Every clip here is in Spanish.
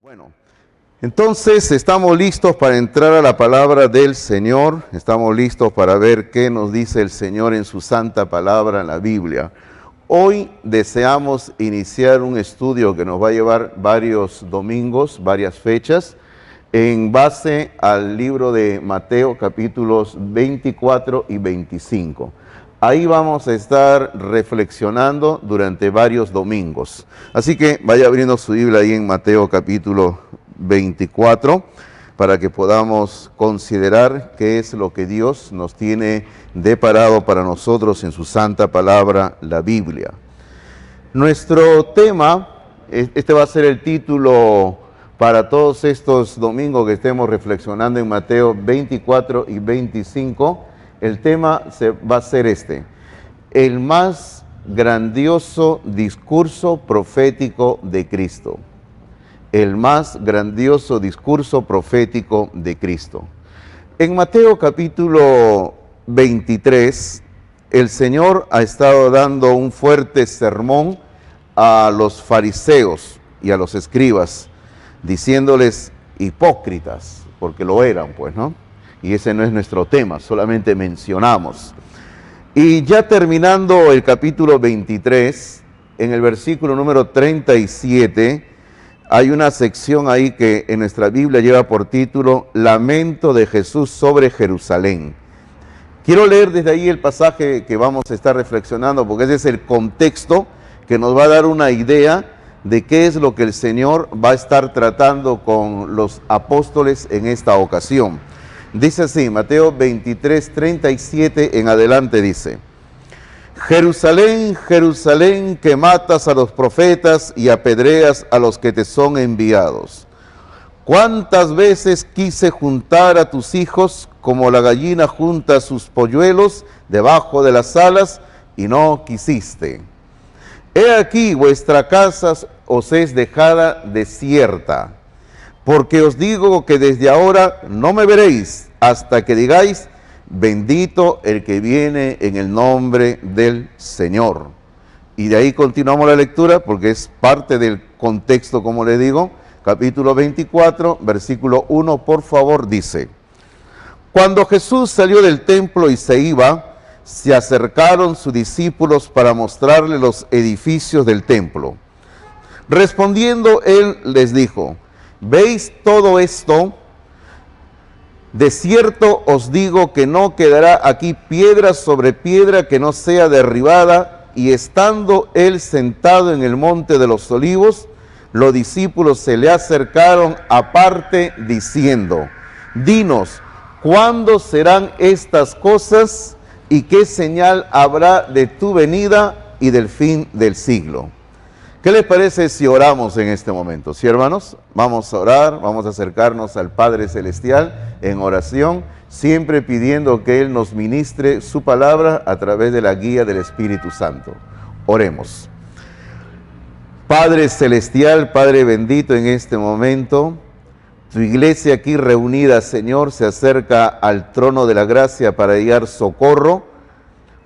Bueno, entonces estamos listos para entrar a la palabra del Señor, estamos listos para ver qué nos dice el Señor en su santa palabra en la Biblia. Hoy deseamos iniciar un estudio que nos va a llevar varios domingos, varias fechas, en base al libro de Mateo capítulos 24 y 25. Ahí vamos a estar reflexionando durante varios domingos. Así que vaya abriendo su Biblia ahí en Mateo capítulo 24 para que podamos considerar qué es lo que Dios nos tiene deparado para nosotros en su santa palabra, la Biblia. Nuestro tema, este va a ser el título para todos estos domingos que estemos reflexionando en Mateo 24 y 25, el tema va a ser este: el más grandioso discurso profético de Cristo. El más grandioso discurso profético de Cristo. En Mateo capítulo 23, el Señor ha estado dando un fuerte sermón a los fariseos y a los escribas, diciéndoles hipócritas, porque lo eran, pues, ¿no? Y ese no es nuestro tema, solamente mencionamos. Y ya terminando el capítulo 23, en el versículo número 37, hay una sección ahí que en nuestra Biblia lleva por título Lamento de Jesús sobre Jerusalén. Quiero leer desde ahí el pasaje que vamos a estar reflexionando, porque ese es el contexto que nos va a dar una idea de qué es lo que el Señor va a estar tratando con los apóstoles en esta ocasión. Dice así, Mateo 23, 37 en adelante dice: Jerusalén, Jerusalén, que matas a los profetas y apedreas a los que te son enviados. ¿Cuántas veces quise juntar a tus hijos como la gallina junta sus polluelos debajo de las alas y no quisiste? He aquí vuestra casa os es dejada desierta, porque os digo que desde ahora no me veréis hasta que digáis: bendito el que viene en el nombre del Señor. Y de ahí continuamos la lectura porque es parte del contexto, como le digo. Capítulo 24, versículo 1, por favor, dice: Cuando Jesús salió del templo y se iba, se acercaron sus discípulos para mostrarle los edificios del templo. Respondiendo él les dijo: ¿veis todo esto? De cierto os digo que no quedará aquí piedra sobre piedra que no sea derribada. Y estando él sentado en el monte de los olivos, los discípulos se le acercaron aparte diciendo: dinos, ¿cuándo serán estas cosas y qué señal habrá de tu venida y del fin del siglo? ¿Qué les parece si oramos en este momento? Sí, hermanos, vamos a orar, vamos a acercarnos al Padre Celestial en oración, siempre pidiendo que Él nos ministre su palabra a través de la guía del Espíritu Santo. Oremos. Padre Celestial, Padre bendito, en este momento, tu iglesia aquí reunida, Señor, se acerca al trono de la gracia para hallar socorro,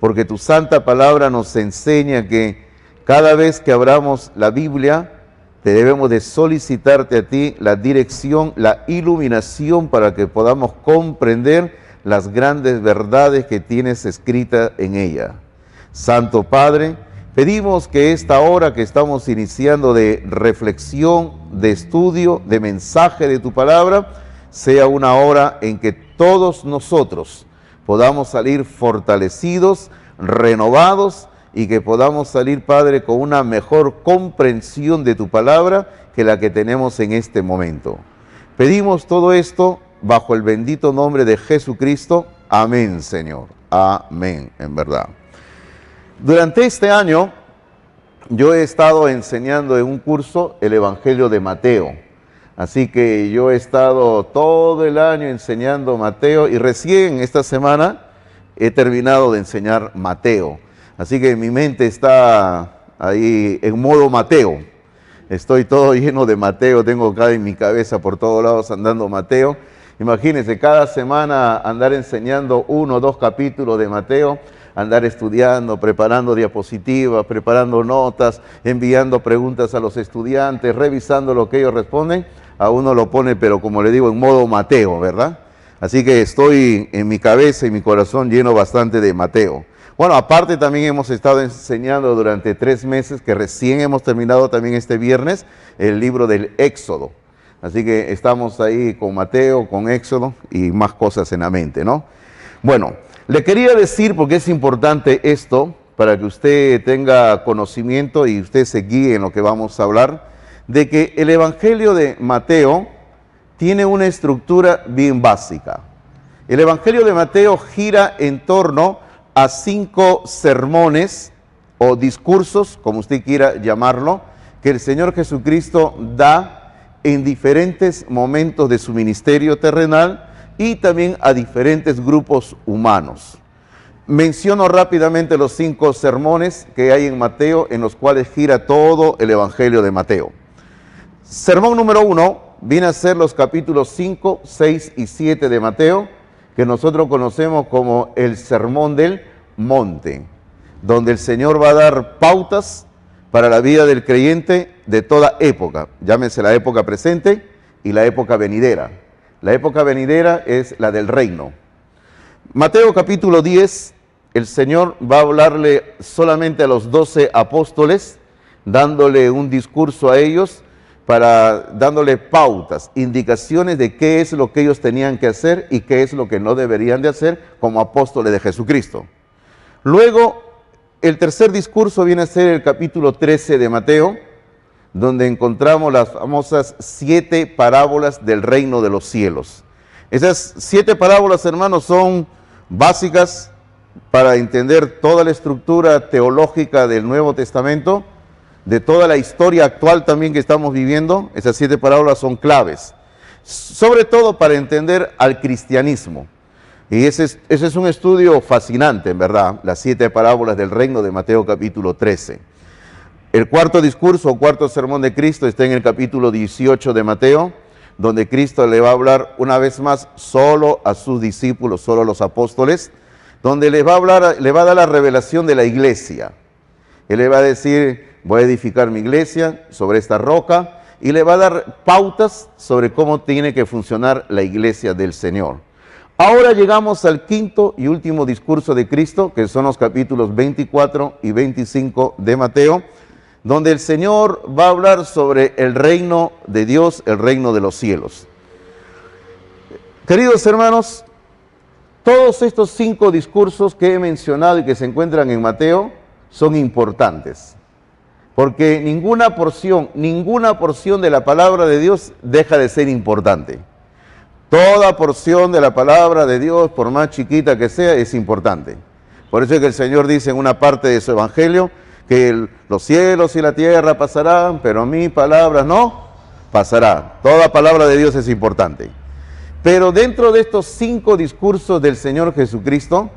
porque tu santa palabra nos enseña que cada vez que abramos la Biblia, te debemos de solicitarte a ti la dirección, la iluminación para que podamos comprender las grandes verdades que tienes escritas en ella. Santo Padre, pedimos que esta hora que estamos iniciando de reflexión, de estudio, de mensaje de tu palabra, sea una hora en que todos nosotros podamos salir fortalecidos, renovados, y que podamos salir, Padre, con una mejor comprensión de tu palabra que la que tenemos en este momento. Pedimos todo esto bajo el bendito nombre de Jesucristo. Amén, Señor. Amén, en verdad. Durante este año, yo he estado enseñando en un curso el Evangelio de Mateo. Así que yo he estado todo el año enseñando Mateo y recién esta semana he terminado de enseñar Mateo. Así que mi mente está ahí en modo Mateo. Estoy todo lleno de Mateo, tengo acá en mi cabeza por todos lados andando Mateo. Imagínense, cada semana andar enseñando 1 o 2 capítulos de Mateo, andar estudiando, preparando diapositivas, preparando notas, enviando preguntas a los estudiantes, revisando lo que ellos responden. a uno lo pone, pero como le digo, en modo Mateo, ¿verdad? Así que estoy en mi cabeza y mi corazón lleno bastante de Mateo. Bueno, aparte también hemos estado enseñando durante 3 meses, que recién hemos terminado también este viernes, el libro del Éxodo. Así que estamos ahí con Mateo, con Éxodo y más cosas en la mente, ¿no? Bueno, le quería decir, porque es importante esto, para que usted tenga conocimiento y usted se guíe en lo que vamos a hablar, de que el Evangelio de Mateo tiene una estructura bien básica. El Evangelio de Mateo gira en torno a 5 sermones o discursos, como usted quiera llamarlo, que el Señor Jesucristo da en diferentes momentos de su ministerio terrenal y también a diferentes grupos humanos. Menciono rápidamente los 5 sermones que hay en Mateo, en los cuales gira todo el Evangelio de Mateo. Sermón número 1 viene a ser los capítulos 5, 6 y 7 de Mateo, que nosotros conocemos como el Sermón del Monte, donde el Señor va a dar pautas para la vida del creyente de toda época, llámese la época presente y la época venidera. La época venidera es la del reino. Mateo capítulo 10, el Señor va a hablarle solamente a los 12 apóstoles, dándole un discurso a ellos, dándole pautas, indicaciones de qué es lo que ellos tenían que hacer y qué es lo que no deberían de hacer como apóstoles de Jesucristo. Luego, el tercer discurso viene a ser el capítulo 13 de Mateo, donde encontramos las famosas 7 parábolas del reino de los cielos. Esas 7 parábolas, hermanos, son básicas para entender toda la estructura teológica del Nuevo Testamento, de toda la historia actual también que estamos viviendo. Esas 7 parábolas son claves, sobre todo para entender al cristianismo. Y ese es un estudio fascinante, en verdad, las 7 parábolas del reino de Mateo capítulo 13. El cuarto discurso o cuarto sermón de Cristo está en el capítulo 18 de Mateo, donde Cristo le va a hablar una vez más solo a sus discípulos, solo a los apóstoles, donde le va a dar la revelación de la iglesia. Él le va a decir: voy a edificar mi iglesia sobre esta roca, y le va a dar pautas sobre cómo tiene que funcionar la iglesia del Señor. Ahora llegamos al quinto y último discurso de Cristo, que son los capítulos 24 y 25 de Mateo, donde el Señor va a hablar sobre el reino de Dios, el reino de los cielos. Queridos hermanos, todos estos 5 discursos que he mencionado y que se encuentran en Mateo son importantes, porque ninguna porción de la palabra de Dios deja de ser importante. Toda porción de la palabra de Dios, por más chiquita que sea, es importante. Por eso es que el Señor dice en una parte de su evangelio que los cielos y la tierra pasarán, pero mi palabra no pasará. Toda palabra de Dios es importante. Pero dentro de estos 5 discursos del Señor Jesucristo,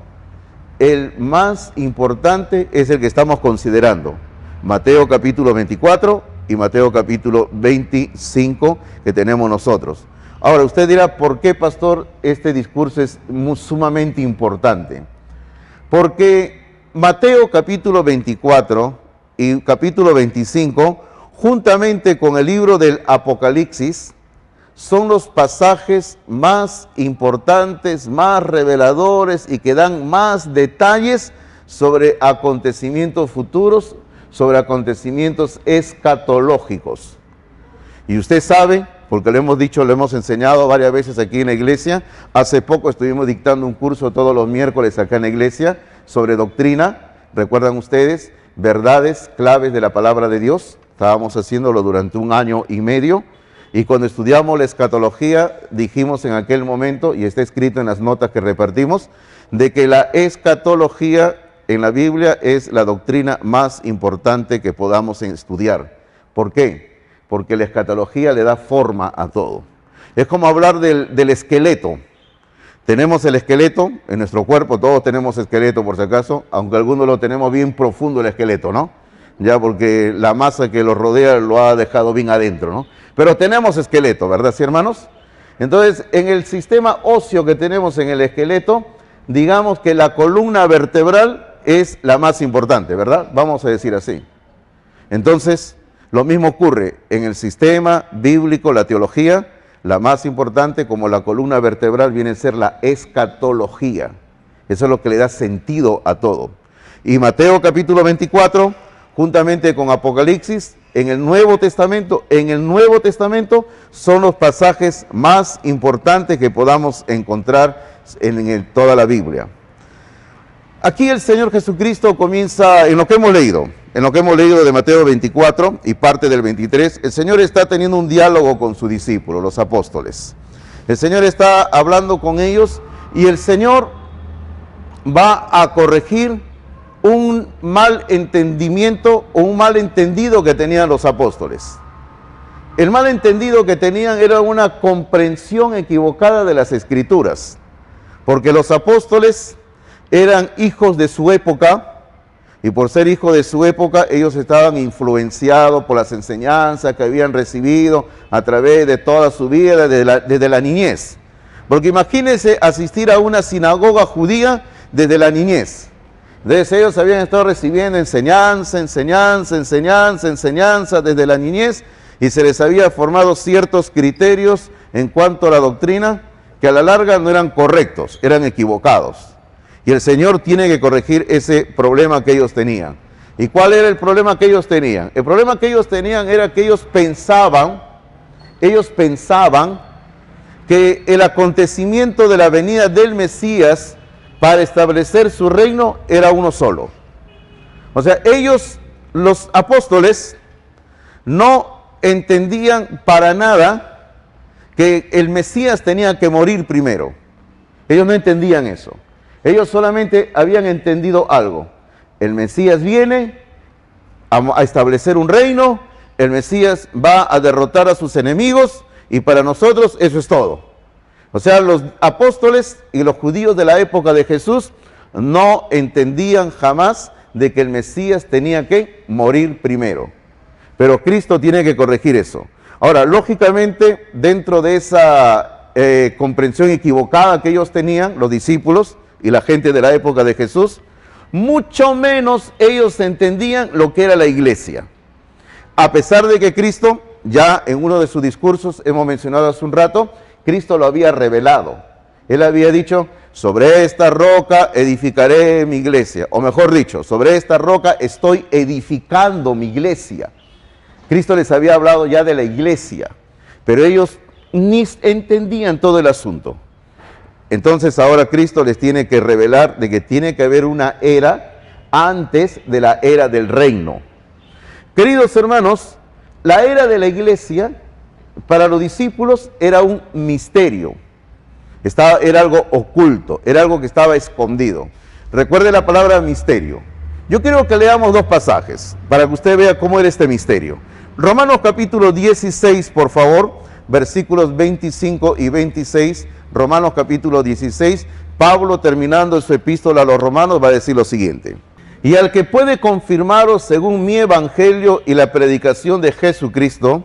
el más importante es el que estamos considerando. Mateo capítulo 24 y Mateo capítulo 25 que tenemos nosotros. Ahora, usted dirá: ¿por qué, pastor, este discurso es sumamente importante? Porque Mateo capítulo 24 y capítulo 25, juntamente con el libro del Apocalipsis, son los pasajes más importantes, más reveladores y que dan más detalles sobre acontecimientos futuros, sobre acontecimientos escatológicos. Y usted sabe, porque lo hemos dicho, lo hemos enseñado varias veces aquí en la iglesia. Hace poco estuvimos dictando un curso todos los miércoles acá en la iglesia sobre doctrina. ¿Recuerdan ustedes? Verdades claves de la palabra de Dios. Estábamos haciéndolo durante 1 año y medio. Y cuando estudiamos la escatología, dijimos en aquel momento, y está escrito en las notas que repartimos, de que la escatología en la Biblia es la doctrina más importante que podamos estudiar. ¿Por qué? Porque la escatología le da forma a todo. Es como hablar del esqueleto. Tenemos el esqueleto en nuestro cuerpo, todos tenemos esqueleto por si acaso, aunque algunos lo tenemos bien profundo el esqueleto, ¿no? Ya porque la masa que lo rodea lo ha dejado bien adentro, ¿no? Pero tenemos esqueleto, ¿verdad, sí, hermanos? Entonces, en el sistema óseo que tenemos en el esqueleto, digamos que la columna vertebral es la más importante, ¿verdad? Vamos a decir así. Entonces, Lo mismo ocurre en el sistema bíblico, la teología. La más importante, como la columna vertebral, viene a ser la escatología. Eso es lo que le da sentido a todo. Y Mateo capítulo 24, juntamente con Apocalipsis, en el Nuevo Testamento son los pasajes más importantes que podamos encontrar en toda la Biblia. Aquí el Señor Jesucristo comienza en lo que hemos leído de Mateo 24 y parte del 23. El Señor está teniendo un diálogo con sus discípulos, los apóstoles. El Señor está hablando con ellos y el Señor va a corregir un mal entendimiento o un mal entendido que tenían los apóstoles. El mal entendido que tenían era una comprensión equivocada de las Escrituras, porque los apóstoles eran hijos de su época, y por ser hijos de su época, ellos estaban influenciados por las enseñanzas que habían recibido a través de toda su vida, desde la niñez. Porque imagínense asistir a una sinagoga judía desde la niñez. Entonces ellos habían estado recibiendo enseñanza desde la niñez, y se les había formado ciertos criterios en cuanto a la doctrina que a la larga no eran correctos, eran equivocados. Y el Señor tiene que corregir ese problema que ellos tenían. ¿Y cuál era el problema que ellos tenían? El problema que ellos tenían era que ellos pensaban que el acontecimiento de la venida del Mesías para establecer su reino era uno solo. O sea, ellos, los apóstoles, no entendían para nada que el Mesías tenía que morir primero. Ellos no entendían eso. Ellos solamente habían entendido algo. El Mesías viene a establecer un reino, el Mesías va a derrotar a sus enemigos, y para nosotros eso es todo. O sea, los apóstoles y los judíos de la época de Jesús no entendían jamás de que el Mesías tenía que morir primero. Pero Cristo tiene que corregir eso. Ahora, lógicamente, dentro de esa comprensión equivocada que ellos tenían, los discípulos y la gente de la época de Jesús, mucho menos ellos entendían lo que era la iglesia. A pesar de que Cristo, ya en uno de sus discursos, hemos mencionado hace un rato, Cristo lo había revelado. Él había dicho, sobre esta roca edificaré mi iglesia. O mejor dicho, sobre esta roca estoy edificando mi iglesia. Cristo les había hablado ya de la iglesia, pero ellos ni entendían todo el asunto. Entonces ahora Cristo les tiene que revelar de que tiene que haber una era antes de la era del reino. Queridos hermanos, la era de la iglesia para los discípulos era un misterio. Era algo oculto, era algo que estaba escondido. Recuerde la palabra misterio. Yo quiero que leamos dos pasajes para que usted vea cómo era este misterio. Romanos capítulo 16, por favor, versículos 25 y 26. Romanos capítulo 16, Pablo, terminando su epístola a los romanos, va a decir lo siguiente: y al que puede confirmaros según mi evangelio y la predicación de Jesucristo.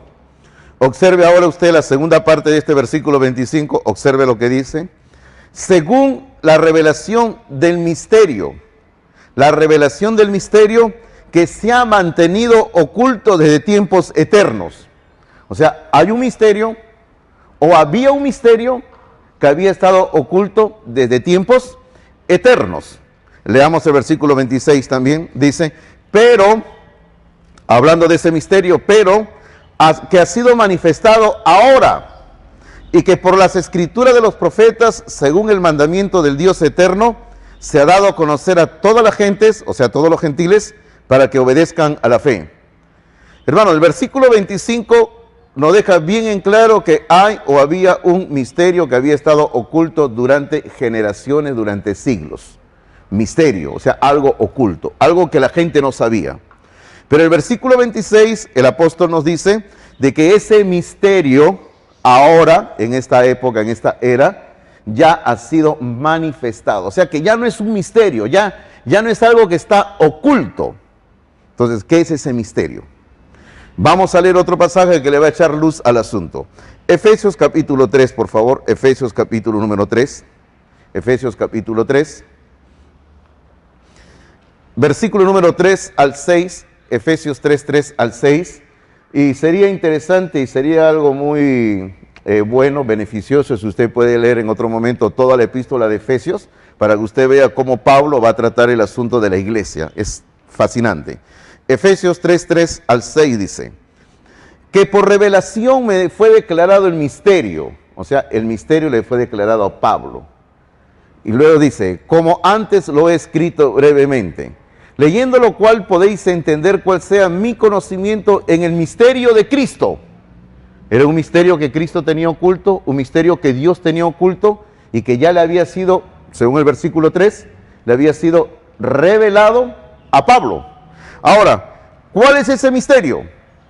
Observe ahora usted la segunda parte de este versículo 25, observe lo que dice: según la revelación del misterio que se ha mantenido oculto desde tiempos eternos. O sea, hay un misterio, o había un misterio que había estado oculto desde tiempos eternos. Leamos el versículo 26 también, dice, pero, hablando de ese misterio, pero, que ha sido manifestado ahora, y que por las escrituras de los profetas, según el mandamiento del Dios eterno, se ha dado a conocer a todas las gentes, o sea, a todos los gentiles, para que obedezcan a la fe. Hermano, el versículo 25 nos deja bien en claro que hay o había un misterio que había estado oculto durante generaciones, durante siglos. Misterio, o sea, algo oculto, algo que la gente no sabía. Pero el versículo 26, el apóstol nos dice de que ese misterio ahora, en esta época, en esta era, ya ha sido manifestado. O sea que ya no es un misterio, ya no es algo que está oculto. Entonces, ¿qué es ese misterio? Vamos a leer otro pasaje que le va a echar luz al asunto. Efesios capítulo 3, por favor. Efesios capítulo número 3. Efesios capítulo 3. Versículo número 3 al 6. Efesios 3, 3 al 6. Y sería interesante y sería algo muy bueno, beneficioso, si usted puede leer en otro momento toda la epístola de Efesios, para que usted vea cómo Pablo va a tratar el asunto de la iglesia. Es fascinante. Efesios 3, 3 al 6 dice, que por revelación me fue declarado el misterio, o sea, el misterio le fue declarado a Pablo. Y luego dice, como antes lo he escrito brevemente, leyendo lo cual podéis entender cuál sea mi conocimiento en el misterio de Cristo. Era un misterio que Cristo tenía oculto, un misterio que Dios tenía oculto y que ya le había sido, según el versículo 3, le había sido revelado a Pablo. Ahora, ¿cuál es ese misterio?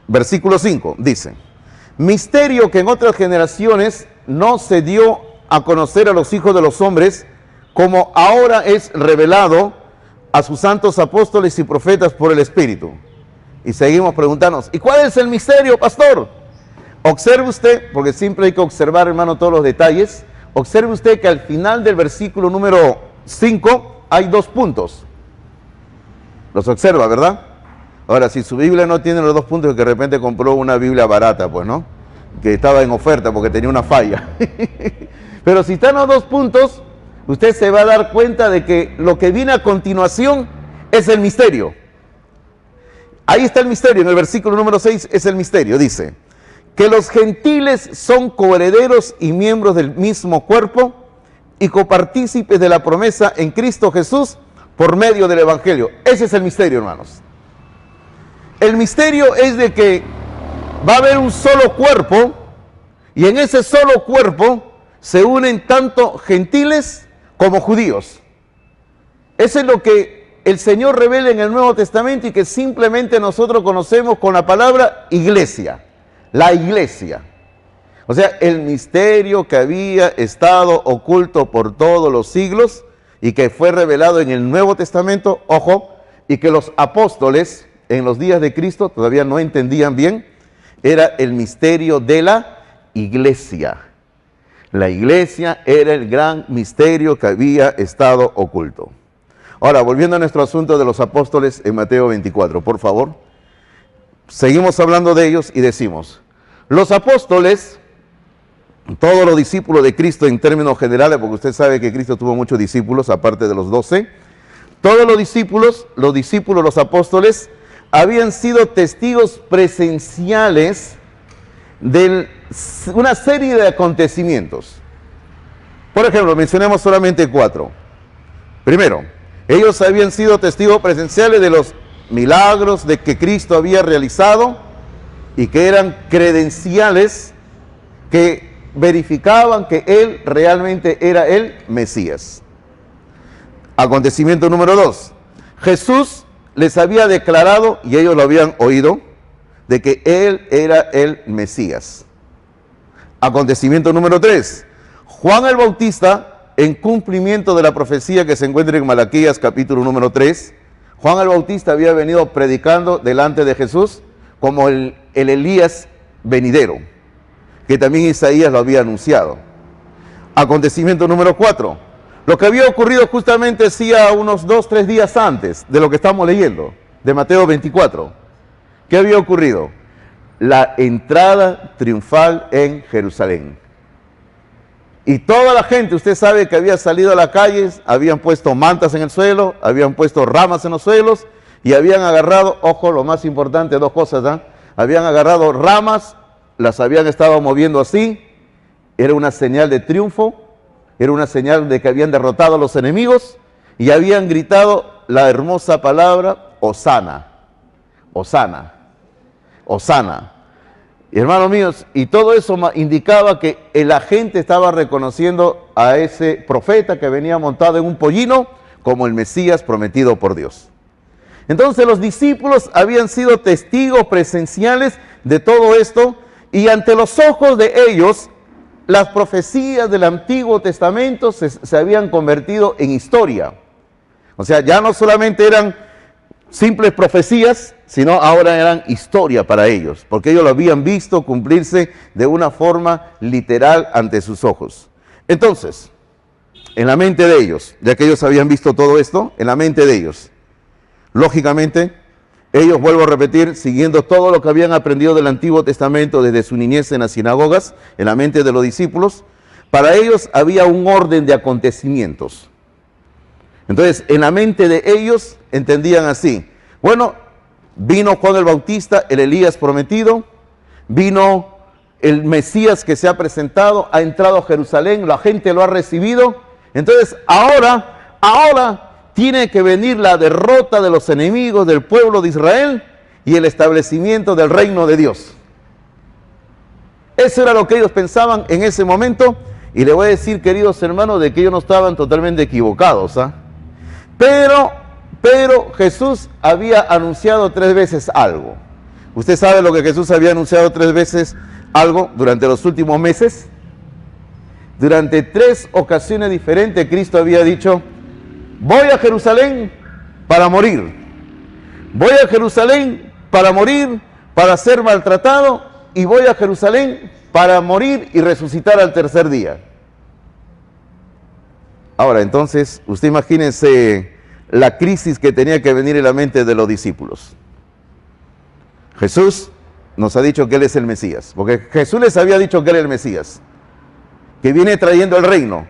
Versículo 5 dice, misterio que en otras generaciones no se dio a conocer a los hijos de los hombres, como ahora es revelado a sus santos apóstoles y profetas por el Espíritu. Y seguimos preguntándonos, ¿y cuál es el misterio, pastor? Observe usted, porque siempre hay que observar, hermano, todos los detalles. Observe usted que al final del versículo número 5 hay 2 puntos. Los observa, ¿verdad? Ahora, si su Biblia no tiene los 2 puntos, que de repente compró una Biblia barata, pues, ¿no? Que estaba en oferta porque tenía una falla. Pero si están los 2 puntos, usted se va a dar cuenta de que lo que viene a continuación es el misterio. Ahí está el misterio, en el versículo número 6 es el misterio, dice, que los gentiles son coherederos y miembros del mismo cuerpo y copartícipes de la promesa en Cristo Jesús por medio del Evangelio. Ese es el misterio, hermanos. El misterio es de que va a haber un solo cuerpo y en ese solo cuerpo se unen tanto gentiles como judíos. Eso es lo que el Señor revela en el Nuevo Testamento y que simplemente nosotros conocemos con la palabra iglesia. La iglesia. O sea, el misterio que había estado oculto por todos los siglos y que fue revelado en el Nuevo Testamento, ojo, y que los apóstoles en los días de Cristo todavía no entendían bien, era el misterio de la iglesia. La iglesia era el gran misterio que había estado oculto. Ahora, volviendo a nuestro asunto de los apóstoles en Mateo 24, por favor. Seguimos hablando de ellos y decimos, los apóstoles, todos los discípulos de Cristo en términos generales, porque usted sabe que Cristo tuvo muchos discípulos, aparte de los 12, todos los discípulos, los apóstoles, habían sido testigos presenciales de una serie de acontecimientos. Por ejemplo, mencionemos solamente 4. Primero, ellos habían sido testigos presenciales de los milagros de que Cristo había realizado y que eran credenciales que verificaban que Él realmente era el Mesías. Acontecimiento número 2. Jesús les había declarado, y ellos lo habían oído, de que Él era el Mesías. Acontecimiento número 3. Juan el Bautista, en cumplimiento de la profecía que se encuentra en Malaquías capítulo número 3, Juan el Bautista había venido predicando delante de Jesús como el Elías venidero, que también Isaías lo había anunciado. Acontecimiento número 4. Lo que había ocurrido justamente hacía unos 2-3 días antes de lo que estamos leyendo, de Mateo 24. ¿Qué había ocurrido? La entrada triunfal en Jerusalén. Y toda la gente, usted sabe que había salido a las calles, habían puesto mantas en el suelo, habían puesto ramas en los suelos y habían agarrado, ojo, lo más importante, 2 cosas, ¿eh? Habían agarrado ramas, las habían estado moviendo así, era una señal de triunfo, era una señal de que habían derrotado a los enemigos y habían gritado la hermosa palabra, Hosana, Hosana, Hosana. Y hermanos míos, y todo eso indicaba que la gente estaba reconociendo a ese profeta que venía montado en un pollino como el Mesías prometido por Dios. Entonces los discípulos habían sido testigos presenciales de todo esto y ante los ojos de ellos las profecías del Antiguo Testamento se habían convertido en historia. O sea, ya no solamente eran simples profecías, sino ahora eran historia para ellos, porque ellos lo habían visto cumplirse de una forma literal ante sus ojos. Entonces, en la mente de ellos, ya que ellos habían visto todo esto, en la mente de ellos, lógicamente, Ellos, vuelvo a repetir, siguiendo todo lo que habían aprendido del Antiguo Testamento desde su niñez en las sinagogas, en la mente de los discípulos, para ellos había un orden de acontecimientos. Entonces, en la mente de ellos entendían así: bueno, vino Juan el Bautista, el Elías prometido, vino el Mesías que se ha presentado, ha entrado a Jerusalén, la gente lo ha recibido. Entonces, ahora tiene que venir la derrota de los enemigos del pueblo de Israel y el establecimiento del reino de Dios. Eso era lo que ellos pensaban en ese momento, y le voy a decir, queridos hermanos, de que ellos no estaban totalmente equivocados, ¿ah? Pero Jesús había anunciado 3 veces algo. ¿Usted sabe lo que Jesús había anunciado 3 veces algo durante los últimos meses? Durante 3 ocasiones diferentes Cristo había dicho: voy a Jerusalén para morir. Voy a Jerusalén para morir, para ser maltratado, y voy a Jerusalén para morir y resucitar al tercer día. Ahora, entonces, usted imagínense la crisis que tenía que venir en la mente de los discípulos. Jesús nos ha dicho que Él es el Mesías, porque Jesús les había dicho que Él es el Mesías, que viene trayendo el reino.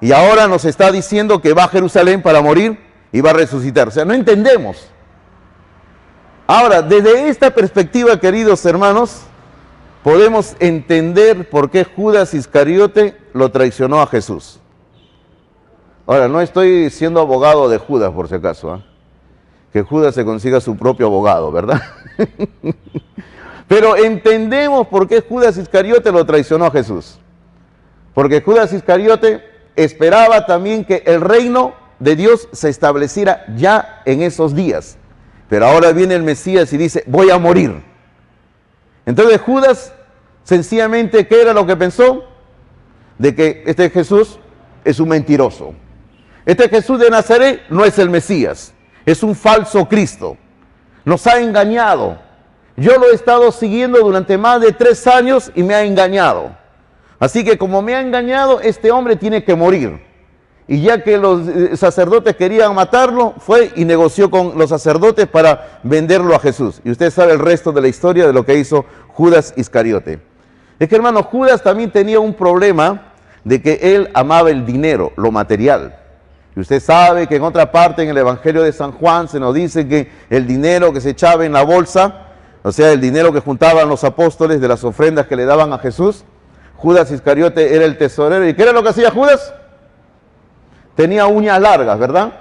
Y ahora nos está diciendo que va a Jerusalén para morir y va a resucitar. O sea, no entendemos. Ahora, desde esta perspectiva, queridos hermanos, podemos entender por qué Judas Iscariote lo traicionó a Jesús. Ahora, no estoy siendo abogado de Judas, por si acaso, ¿eh? Que Judas se consiga su propio abogado, ¿verdad? Pero entendemos por qué Judas Iscariote lo traicionó a Jesús. Porque Judas Iscariote esperaba también que el reino de Dios se estableciera ya en esos días. Pero ahora viene el Mesías y dice: voy a morir. Entonces Judas, sencillamente, ¿qué era lo que pensó? De que este Jesús es un mentiroso. Este Jesús de Nazaret no es el Mesías, es un falso Cristo. Nos ha engañado. Yo lo he estado siguiendo durante más de 3 años y me ha engañado. Así que como me ha engañado, este hombre tiene que morir. Y ya que los sacerdotes querían matarlo, fue y negoció con los sacerdotes para venderlo a Jesús. Y usted sabe el resto de la historia de lo que hizo Judas Iscariote. Es que, hermano, Judas también tenía un problema de que él amaba el dinero, lo material. Y usted sabe que en otra parte, en el Evangelio de San Juan, se nos dice que el dinero que se echaba en la bolsa, o sea, el dinero que juntaban los apóstoles de las ofrendas que le daban a Jesús, Judas Iscariote era el tesorero. ¿Y qué era lo que hacía Judas? Tenía uñas largas, ¿verdad?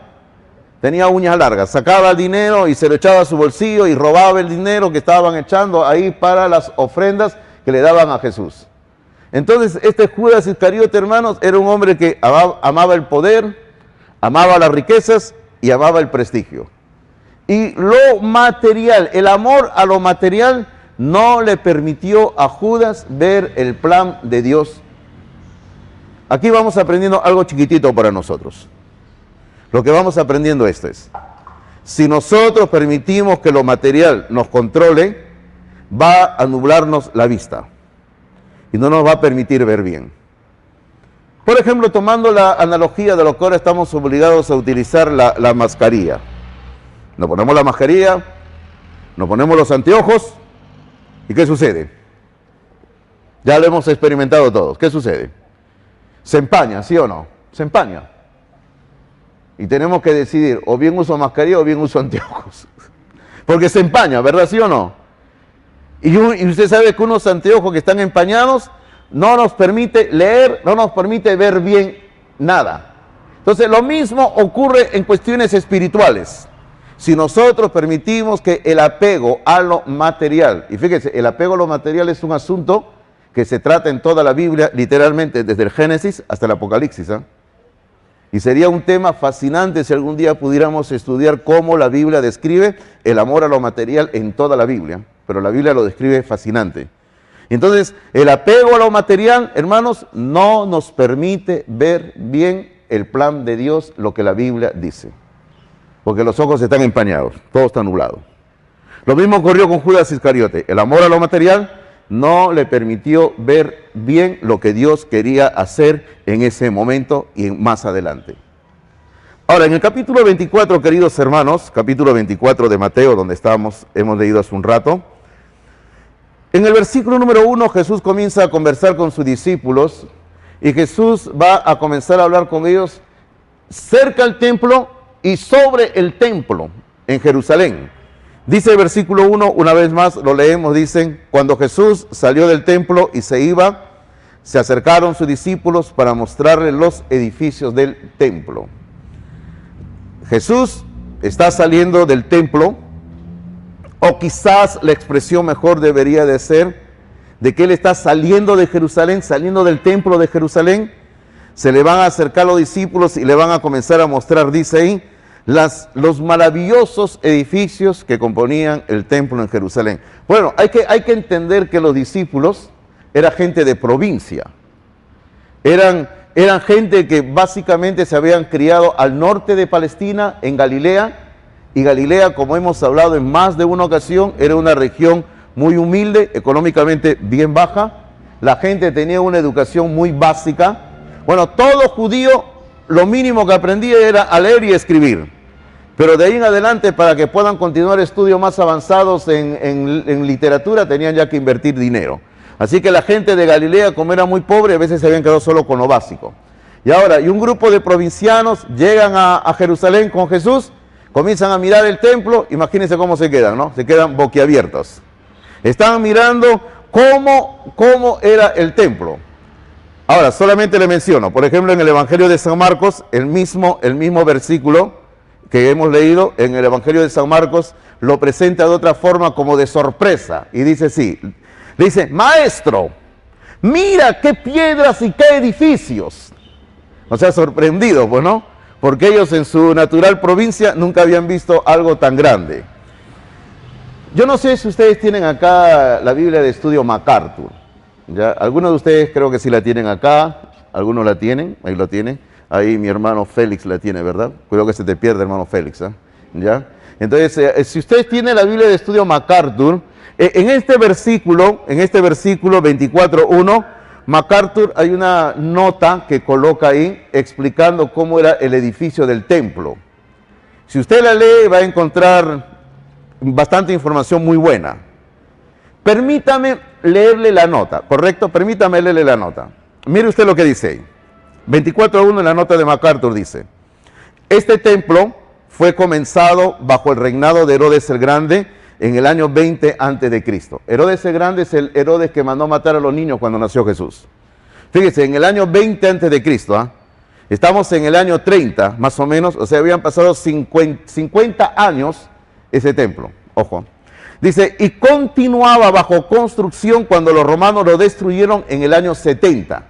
Tenía uñas largas. Sacaba el dinero y se lo echaba a su bolsillo y robaba el dinero que estaban echando ahí para las ofrendas que le daban a Jesús. Entonces, este Judas Iscariote, hermanos, era un hombre que amaba el poder, amaba las riquezas y amaba el prestigio. Y lo material, el amor a lo material, no le permitió a Judas ver el plan de Dios. Aquí vamos aprendiendo algo chiquitito para nosotros. Lo que vamos aprendiendo esto es: si nosotros permitimos que lo material nos controle, va a nublarnos la vista y no nos va a permitir ver bien. Por ejemplo, tomando la analogía de lo que ahora estamos obligados a utilizar, la mascarilla. Nos ponemos la mascarilla, nos ponemos los anteojos, ¿y qué sucede? Ya lo hemos experimentado todos. ¿Qué sucede? Se empaña, ¿sí o no? Se empaña. Y tenemos que decidir: o bien uso mascarilla o bien uso anteojos. Porque se empaña, ¿verdad? ¿Sí o no? Y usted sabe que unos anteojos que están empañados no nos permite leer, no nos permite ver bien nada. Entonces, lo mismo ocurre en cuestiones espirituales. Si nosotros permitimos que el apego a lo material, y fíjese, el apego a lo material es un asunto que se trata en toda la Biblia, literalmente desde el Génesis hasta el Apocalipsis, ¿eh? Y sería un tema fascinante si algún día pudiéramos estudiar cómo la Biblia describe el amor a lo material en toda la Biblia, pero la Biblia lo describe fascinante. Entonces, el apego a lo material, hermanos, no nos permite ver bien el plan de Dios, lo que la Biblia dice. Porque los ojos están empañados, todo está nublado. Lo mismo ocurrió con Judas Iscariote. El amor a lo material no le permitió ver bien lo que Dios quería hacer en ese momento y más adelante. Ahora, en el capítulo 24, queridos hermanos, capítulo 24 de Mateo, donde hemos leído hace un rato, en el versículo número 1 Jesús comienza a conversar con sus discípulos y Jesús va a comenzar a hablar con ellos cerca al templo y sobre el templo en Jerusalén. Dice el versículo 1, una vez más lo leemos, dicen, cuando Jesús salió del templo y se iba, se acercaron sus discípulos para mostrarle los edificios del templo. Jesús está saliendo del templo, o quizás la expresión mejor debería de ser de que Él está saliendo de Jerusalén, saliendo del templo de Jerusalén. Se le van a acercar los discípulos y le van a comenzar a mostrar, dice ahí, los maravillosos edificios que componían el templo en Jerusalén. Bueno, hay que entender que los discípulos eran gente de provincia, eran gente que básicamente se habían criado al norte de Palestina, en Galilea, y Galilea, como hemos hablado en más de una ocasión, era una región muy humilde, económicamente bien baja. La gente tenía una educación muy básica. Bueno, todo judío lo mínimo que aprendía era a leer y escribir. Pero de ahí en adelante, para que puedan continuar estudios más avanzados en literatura, tenían ya que invertir dinero. Así que la gente de Galilea, como era muy pobre, a veces se habían quedado solo con lo básico. Y ahora, un grupo de provincianos llegan a Jerusalén con Jesús, comienzan a mirar el templo, imagínense cómo se quedan, ¿no? Se quedan boquiabiertos. Estaban mirando cómo era el templo. Ahora, solamente le menciono, por ejemplo, en el Evangelio de San Marcos, el mismo versículo que hemos leído en el Evangelio de San Marcos, lo presenta de otra forma como de sorpresa. Y dice así, le dice, maestro, mira qué piedras y qué edificios. O sea, sorprendido, pues, ¿no? Porque ellos en su natural provincia nunca habían visto algo tan grande. Yo no sé si ustedes tienen acá la Biblia de estudio MacArthur. ¿Ya? Algunos de ustedes creo que sí la tienen acá, algunos la tienen, ahí lo tienen. Ahí mi hermano Félix la tiene, ¿verdad? Cuidado que se te pierde, hermano Félix, ¿eh? ¿Ya? Entonces, si ustedes tienen la Biblia de estudio MacArthur, en este versículo 24:1, MacArthur hay una nota que coloca ahí explicando cómo era el edificio del templo. Si usted la lee va a encontrar bastante información muy buena. Permítame leerle la nota, ¿correcto? Permítame leerle la nota. Mire usted lo que dice ahí. 24:1 en la nota de MacArthur dice, este templo fue comenzado bajo el reinado de Herodes el Grande en el año 20 a.C. Herodes el Grande es el Herodes que mandó matar a los niños cuando nació Jesús. Fíjese, en el año 20 a.C., estamos en el año 30, más o menos, o sea, habían pasado 50 años ese templo, ojo. Dice, y continuaba bajo construcción cuando los romanos lo destruyeron en el año 70.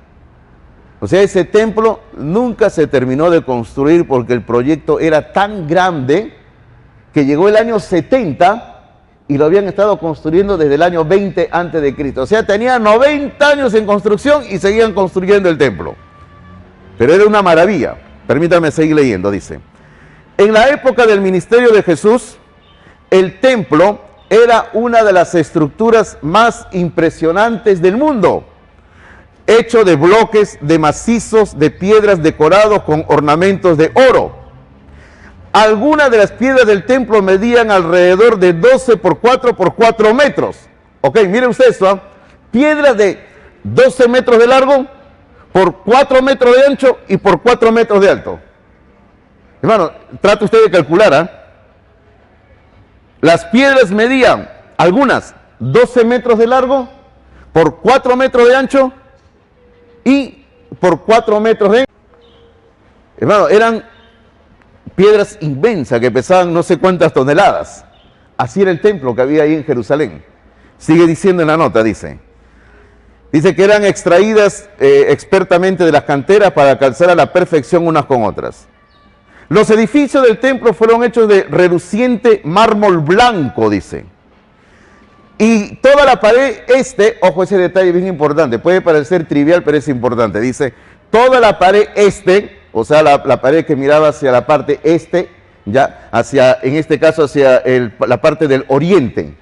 O sea, ese templo nunca se terminó de construir porque el proyecto era tan grande que llegó el año 70 y lo habían estado construyendo desde el año 20 a.C. O sea, tenían 90 años en construcción y seguían construyendo el templo. Pero era una maravilla. Permítanme seguir leyendo, dice. En la época del ministerio de Jesús, el templo era una de las estructuras más impresionantes del mundo, hecho de bloques de macizos de piedras decorados con ornamentos de oro. Algunas de las piedras del templo medían alrededor de 12 por 4 por 4 metros. Ok, mire usted esto, ¿eh? Piedras de 12 metros de largo por 4 metros de ancho y por 4 metros de alto. Hermano, trate usted de calcular, ¿eh? Las piedras medían, algunas, 12 metros de largo por 4 metros de ancho y por 4 metros de... Hermano, eran piedras inmensas que pesaban no sé cuántas toneladas. Así era el templo que había ahí en Jerusalén. Sigue diciendo en la nota, dice que eran extraídas expertamente de las canteras para calzar a la perfección unas con otras. Los edificios del templo fueron hechos de reluciente mármol blanco, dice. Y toda la pared ojo, ese detalle es bien importante, puede parecer trivial, pero es importante. Dice, toda la pared o sea, la pared que miraba hacia la parte ya, en este caso hacia la parte del oriente,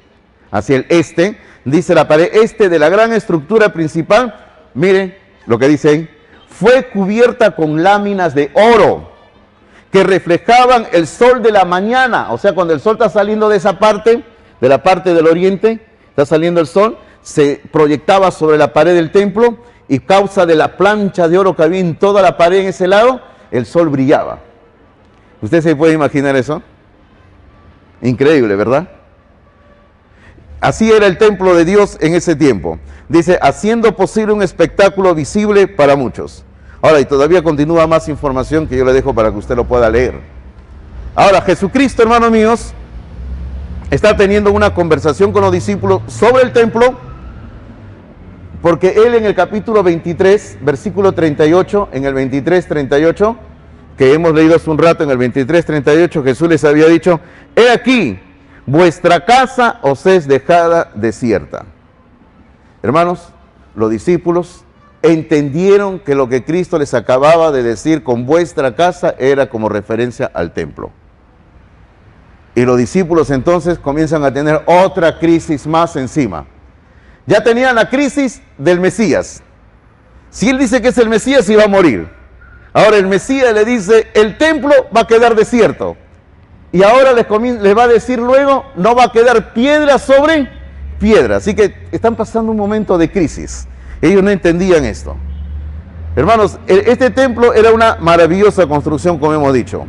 hacia el este, dice la pared de la gran estructura principal, miren lo que dice ahí, fue cubierta con láminas de oro que reflejaban el sol de la mañana. O sea, cuando el sol está saliendo de esa parte, de la parte del oriente, está saliendo el sol, se proyectaba sobre la pared del templo y causa de la plancha de oro que había en toda la pared en ese lado, el sol brillaba. ¿Usted se puede imaginar eso? Increíble, ¿verdad? Así era el templo de Dios en ese tiempo. Dice, haciendo posible un espectáculo visible para muchos. Ahora, y todavía continúa más información que yo le dejo para que usted lo pueda leer. Ahora, Jesucristo, hermanos míos, está teniendo una conversación con los discípulos sobre el templo, porque él en el capítulo 23, versículo 38, en el 23, 38, que hemos leído hace un rato, en el 23, 38, Jesús les había dicho, he aquí, vuestra casa os es dejada desierta. Hermanos, los discípulos entendieron que lo que Cristo les acababa de decir con vuestra casa era como referencia al templo. Y los discípulos entonces comienzan a tener otra crisis más encima. Ya tenían la crisis del Mesías. Si él dice que es el Mesías, iba a morir. Ahora el Mesías le dice, el templo va a quedar desierto. Y ahora les va a decir luego, no va a quedar piedra sobre piedra. Así que están pasando un momento de crisis. Ellos no entendían esto. Hermanos, este templo era una maravillosa construcción, como hemos dicho.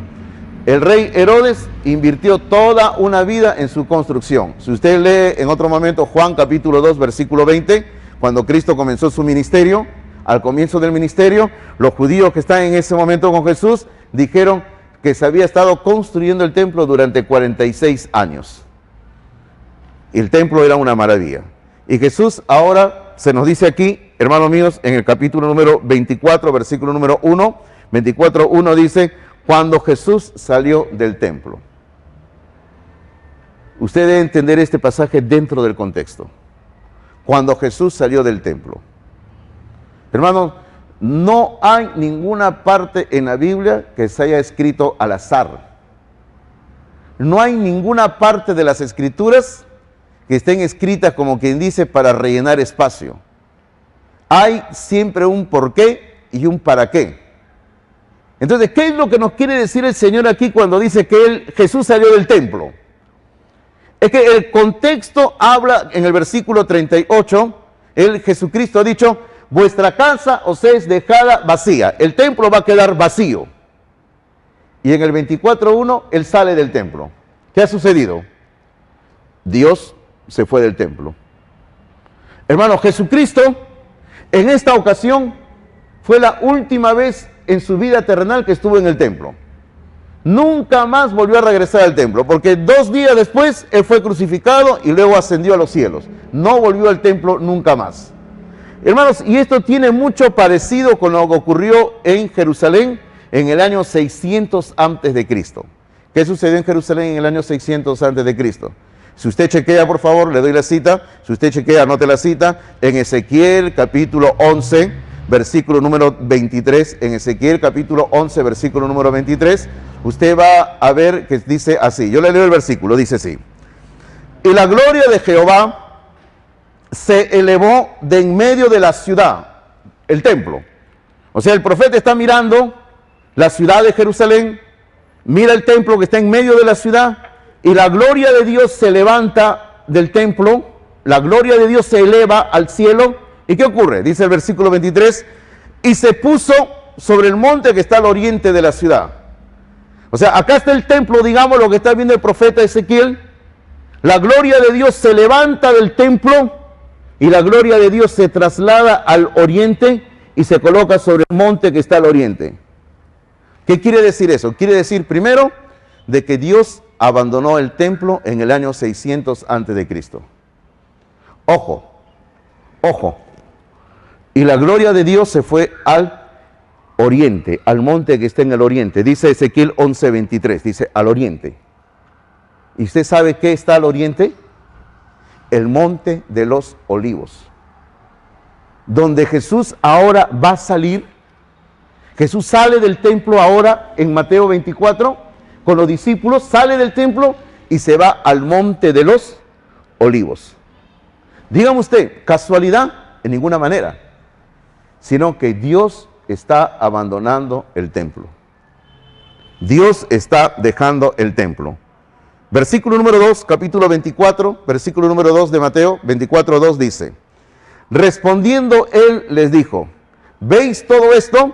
El rey Herodes invirtió toda una vida en su construcción. Si usted lee en otro momento Juan capítulo 2, versículo 20, cuando Cristo comenzó su ministerio, al comienzo del ministerio, los judíos que están en ese momento con Jesús dijeron que se había estado construyendo el templo durante 46 años. Y el templo era una maravilla. Y Jesús ahora se nos dice aquí, hermanos míos, en el capítulo número 24, versículo número 1, 24:1 dice, cuando Jesús salió del templo. Usted debe entender este pasaje dentro del contexto. Cuando Jesús salió del templo. Hermanos, no hay ninguna parte en la Biblia que se haya escrito al azar. No hay ninguna parte de las Escrituras que estén escritas como quien dice para rellenar espacio. Hay siempre un porqué y un para qué. Entonces, ¿qué es lo que nos quiere decir el Señor aquí cuando dice que Jesús salió del templo? Es que el contexto habla en el versículo 38, Jesucristo ha dicho, vuestra casa os es dejada vacía, el templo va a quedar vacío. Y en el 24:1, Él sale del templo. ¿Qué ha sucedido? Dios se fue del templo. Hermano, Jesucristo en esta ocasión fue la última vez en su vida terrenal que estuvo en el templo. Nunca más volvió a regresar al templo, porque 2 días después Él fue crucificado y luego ascendió a los cielos. No volvió al templo nunca más. Hermanos, y esto tiene mucho parecido con lo que ocurrió en Jerusalén en el año 600 antes de Cristo. ¿Qué sucedió en Jerusalén en el año 600 antes de Cristo? Si usted chequea, por favor, le doy la cita. Si usted chequea, anote la cita. En Ezequiel capítulo 11, versículo número 23. En Ezequiel capítulo 11, versículo número 23. Usted va a ver que dice así. Yo le leo el versículo, dice así. Y la gloria de Jehová se elevó de en medio de la ciudad, el templo. O sea, el profeta está mirando la ciudad de Jerusalén, mira el templo que está en medio de la ciudad, y la gloria de Dios se levanta del templo, la gloria de Dios se eleva al cielo. ¿Y qué ocurre? Dice el versículo 23, y se puso sobre el monte que está al oriente de la ciudad. O sea, acá está el templo, digamos, lo que está viendo el profeta Ezequiel. La gloria de Dios se levanta del templo y la gloria de Dios se traslada al oriente y se coloca sobre el monte que está al oriente. ¿Qué quiere decir eso? Quiere decir, primero, de que Dios abandonó el templo en el año 600 antes de Cristo. Ojo, ojo. Y la gloria de Dios se fue al oriente, al monte que está en el oriente. Dice Ezequiel 11:23, dice al oriente. ¿Y usted sabe qué está al oriente? El monte de los olivos. Donde Jesús ahora va a salir. Jesús sale del templo ahora en Mateo 24 con los discípulos, sale del templo y se va al monte de los olivos. Dígame usted, ¿casualidad? En ninguna manera. Sino que Dios está abandonando el templo. Dios está dejando el templo. Versículo número 2, capítulo 24, versículo número 2 de Mateo 24:2 dice: respondiendo él les dijo: ¿veis todo esto?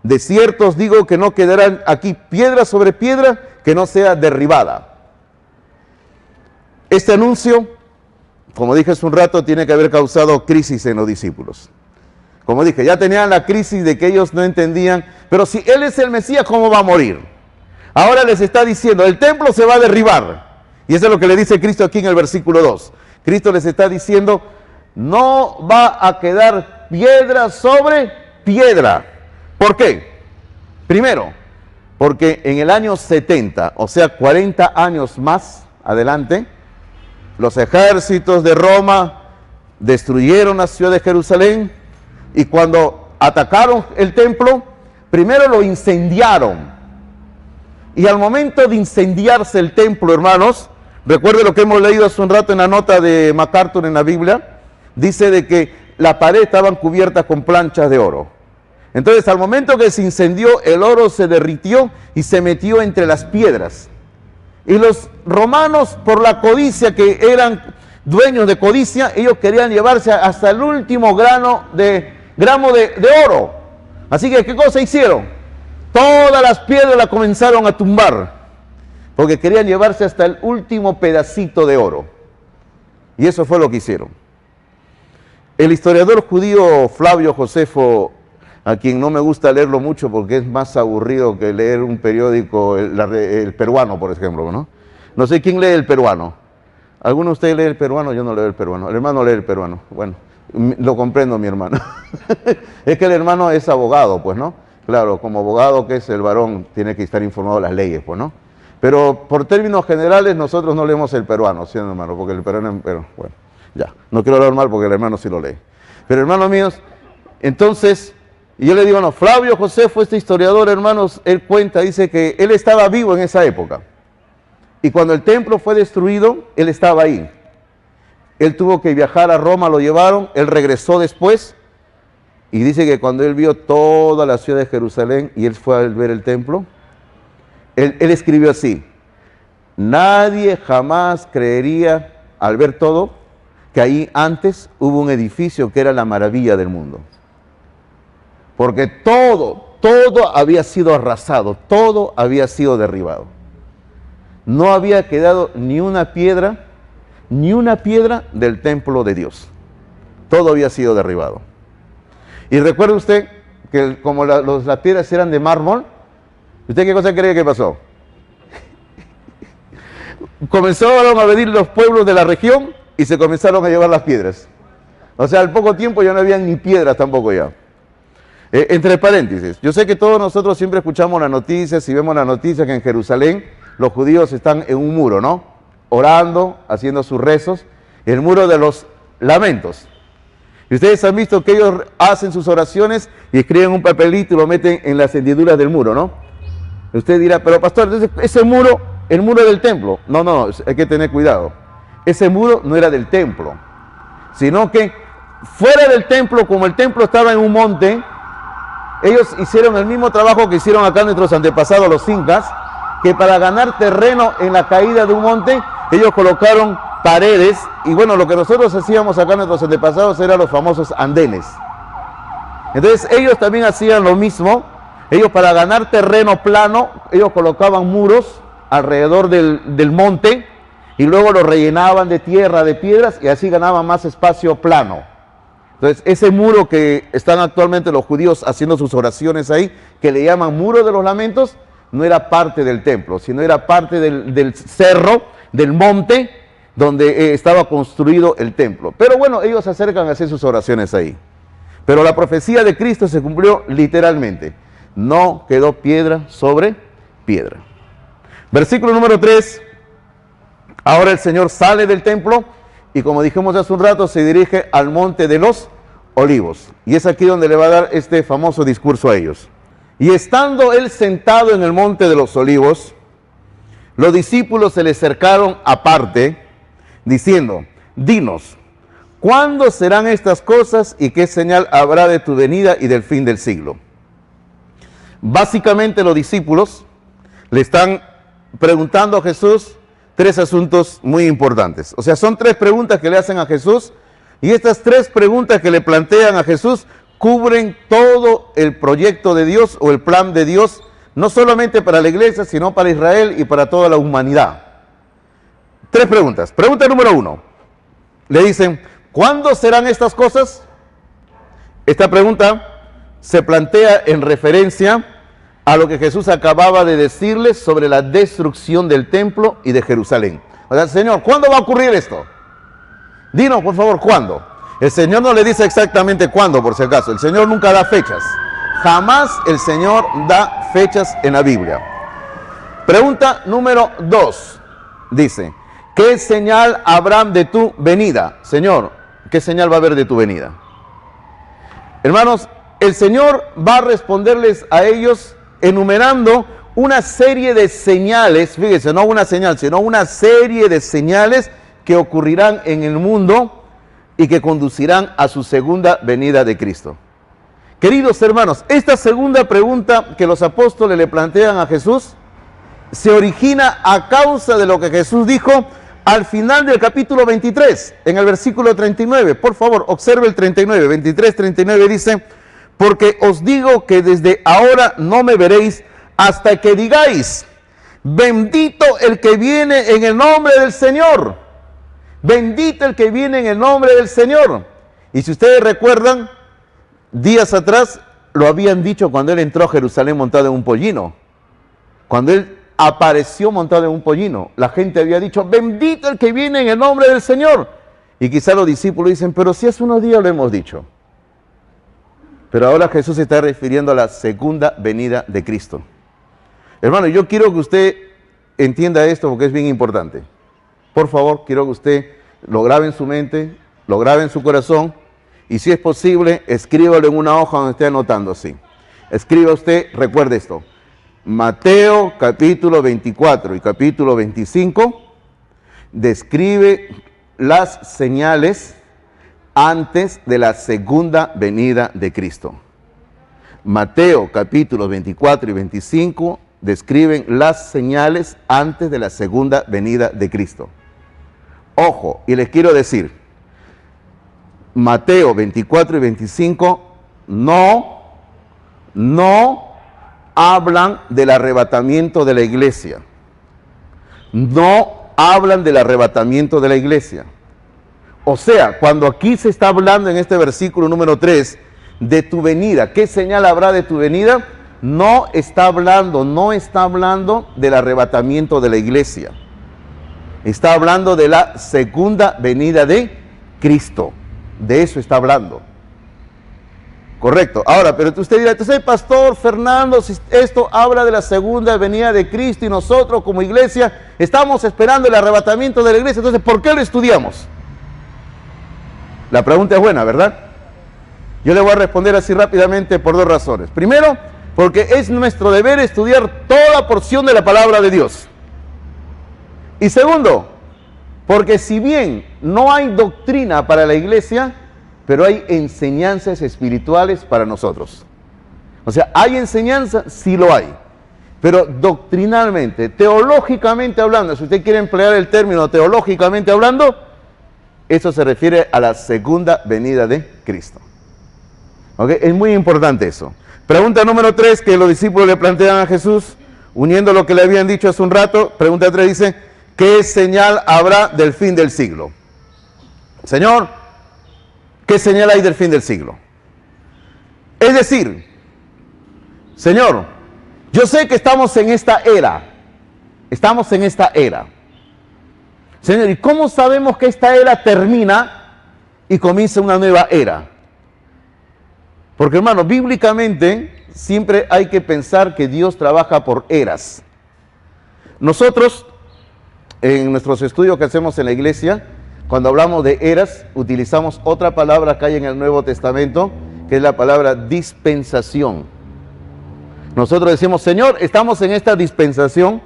De cierto os digo que no quedará aquí piedra sobre piedra que no sea derribada. Este anuncio, como dije hace un rato, tiene que haber causado crisis en los discípulos. Como dije, ya tenían la crisis de que ellos no entendían, pero si Él es el Mesías, ¿cómo va a morir? Ahora les está diciendo, el templo se va a derribar. Y eso es lo que le dice Cristo aquí en el versículo 2. Cristo les está diciendo, no va a quedar piedra sobre piedra. ¿Por qué? Primero, porque en el año 70, o sea 40 años más adelante, los ejércitos de Roma destruyeron la ciudad de Jerusalén y cuando atacaron el templo, primero lo incendiaron. Y al momento de incendiarse el templo, hermanos, recuerde lo que hemos leído hace un rato en la nota de MacArthur en la Biblia, dice de que la pared estaban cubiertas con planchas de oro. Entonces, al momento que se incendió, el oro se derritió y se metió entre las piedras. Y los romanos, por la codicia, que eran dueños de codicia, ellos querían llevarse hasta el último gramo de oro. Así que, ¿qué cosa hicieron? Todas las piedras las comenzaron a tumbar, porque querían llevarse hasta el último pedacito de oro. Y eso fue lo que hicieron. El historiador judío Flavio Josefo, a quien no me gusta leerlo mucho porque es más aburrido que leer un periódico, el peruano, por ejemplo, ¿no? No sé quién lee el peruano. ¿Alguno de ustedes lee el peruano? Yo no leo el peruano. El hermano lee el peruano. Bueno, lo comprendo, mi hermano. Es que el hermano es abogado, pues, ¿no? Claro, como abogado que es el varón, tiene que estar informado de las leyes, pues, ¿no? Pero por términos generales, nosotros no leemos el peruano, ¿sí, hermano? Porque el peruano, pero bueno, ya. No quiero hablar mal porque el hermano sí lo lee. Pero, hermanos míos, entonces... Y yo le digo, no, Flavio Josefo, este historiador, hermanos, él cuenta, dice que él estaba vivo en esa época. Y cuando el templo fue destruido, él estaba ahí. Él tuvo que viajar a Roma, lo llevaron, él regresó después. Y dice que cuando él vio toda la ciudad de Jerusalén y él fue a ver el templo, él escribió así: nadie jamás creería, al ver todo, que ahí antes hubo un edificio que era la maravilla del mundo. Porque todo había sido arrasado, todo había sido derribado. No había quedado ni una piedra del templo de Dios. Todo había sido derribado. Y recuerde usted que como las piedras eran de mármol, ¿usted qué cosa cree que pasó? Comenzaron a venir los pueblos de la región y se comenzaron a llevar las piedras. O sea, al poco tiempo ya no había ni piedras tampoco ya. Entre paréntesis, yo sé que todos nosotros siempre escuchamos las noticias y vemos las noticias que en Jerusalén los judíos están en un muro, ¿no? Orando, haciendo sus rezos, el muro de los lamentos. Y ustedes han visto que ellos hacen sus oraciones y escriben un papelito y lo meten en las hendiduras del muro, ¿no? Usted dirá, pero pastor, entonces ese muro, el muro del templo. No, hay que tener cuidado. Ese muro no era del templo, sino que fuera del templo, como el templo estaba en un monte, ellos hicieron el mismo trabajo que hicieron acá nuestros antepasados, los incas, que para ganar terreno en la caída de un monte, ellos colocaron paredes, y bueno, lo que nosotros hacíamos acá nuestros antepasados eran los famosos andenes. Entonces ellos también hacían lo mismo. Ellos, para ganar terreno plano, ellos colocaban muros alrededor del monte y luego lo rellenaban de tierra, de piedras, y así ganaban más espacio plano. Entonces, ese muro que están actualmente los judíos haciendo sus oraciones ahí, que le llaman muro de los lamentos, no era parte del templo, sino era parte del cerro, del monte, donde estaba construido el templo. Pero bueno, ellos se acercan a hacer sus oraciones ahí. Pero la profecía de Cristo se cumplió literalmente. No quedó piedra sobre piedra. Versículo número 3. Ahora el Señor sale del templo y, como dijimos hace un rato, se dirige al monte de los olivos. Y es aquí donde le va a dar este famoso discurso a ellos. Y estando él sentado en el monte de los olivos, los discípulos se le acercaron aparte, diciendo: dinos, ¿cuándo serán estas cosas y qué señal habrá de tu venida y del fin del siglo? Básicamente los discípulos le están preguntando a Jesús tres asuntos muy importantes. O sea, son tres preguntas que le hacen a Jesús, y estas tres preguntas que le plantean a Jesús cubren todo el proyecto de Dios o el plan de Dios, no solamente para la iglesia, sino para Israel y para toda la humanidad. Tres preguntas. Pregunta número 1. Le dicen, ¿cuándo serán estas cosas? Esta pregunta se plantea en referencia a lo que Jesús acababa de decirles sobre la destrucción del templo y de Jerusalén. O sea, Señor, ¿cuándo va a ocurrir esto? Dinos, por favor, ¿cuándo? El Señor no le dice exactamente cuándo, por si acaso. El Señor nunca da fechas. Jamás el Señor da fechas en la Biblia. Pregunta número 2. Dice, ¿qué señal habrá de tu venida? Señor, ¿qué señal va a haber de tu venida? Hermanos, el Señor va a responderles a ellos enumerando una serie de señales, fíjense, no una señal, sino una serie de señales que ocurrirán en el mundo y que conducirán a su segunda venida de Cristo. Queridos hermanos, esta segunda pregunta que los apóstoles le plantean a Jesús se origina a causa de lo que Jesús dijo al final del capítulo 23, en el versículo 39. Por favor, observe el 39, 23, 39 dice, porque os digo que desde ahora no me veréis hasta que digáis, bendito el que viene en el nombre del Señor. Bendito el que viene en el nombre del Señor. Y si ustedes recuerdan, días atrás lo habían dicho cuando él entró a Jerusalén montado en un pollino. Cuando él apareció montado en un pollino, la gente había dicho, bendito el que viene en el nombre del Señor. Y quizá los discípulos dicen, pero si hace unos días lo hemos dicho. Pero ahora Jesús se está refiriendo a la segunda venida de Cristo. Hermano, yo quiero que usted entienda esto porque es bien importante. Por favor, quiero que usted lo grabe en su mente, lo grabe en su corazón, y si es posible, escríbalo en una hoja donde esté anotando así. Escriba usted, recuerde esto, Mateo capítulo 24 y capítulo 25 describe las señales antes de la segunda venida de Cristo. Mateo capítulos 24 y 25 describen las señales antes de la segunda venida de Cristo. Ojo, y les quiero decir, Mateo 24 y 25 no hablan del arrebatamiento de la iglesia. No hablan del arrebatamiento de la iglesia. O sea, cuando aquí se está hablando en este versículo número 3 de tu venida, ¿qué señal habrá de tu venida? No está hablando del arrebatamiento de la iglesia. Está hablando de la segunda venida de Cristo. De eso está hablando. Correcto. Ahora, pero usted dirá, entonces, pastor Fernando, si esto habla de la segunda venida de Cristo y nosotros como iglesia estamos esperando el arrebatamiento de la iglesia, entonces, ¿por qué lo estudiamos? La pregunta es buena, ¿verdad? Yo le voy a responder así rápidamente por dos razones. Primero, porque es nuestro deber estudiar toda porción de la palabra de Dios. Y segundo, porque si bien no hay doctrina para la iglesia, pero hay enseñanzas espirituales para nosotros. O sea, ¿hay enseñanza? Sí lo hay. Pero doctrinalmente, teológicamente hablando, si usted quiere emplear el término teológicamente hablando, eso se refiere a la segunda venida de Cristo. ¿Okay? Es muy importante eso. Pregunta número 3 que los discípulos le plantean a Jesús, uniendo lo que le habían dicho hace un rato. Pregunta 3 dice, ¿qué señal habrá del fin del siglo? Señor, ¿qué señal hay del fin del siglo? Es decir, Señor, yo sé que estamos en esta era. Estamos en esta era. Señor, ¿y cómo sabemos que esta era termina y comienza una nueva era? Porque, hermano, bíblicamente siempre hay que pensar que Dios trabaja por eras. Nosotros, en nuestros estudios que hacemos en la iglesia, cuando hablamos de eras, utilizamos otra palabra que hay en el Nuevo Testamento, que es la palabra dispensación. Nosotros decimos, Señor, estamos en esta dispensación,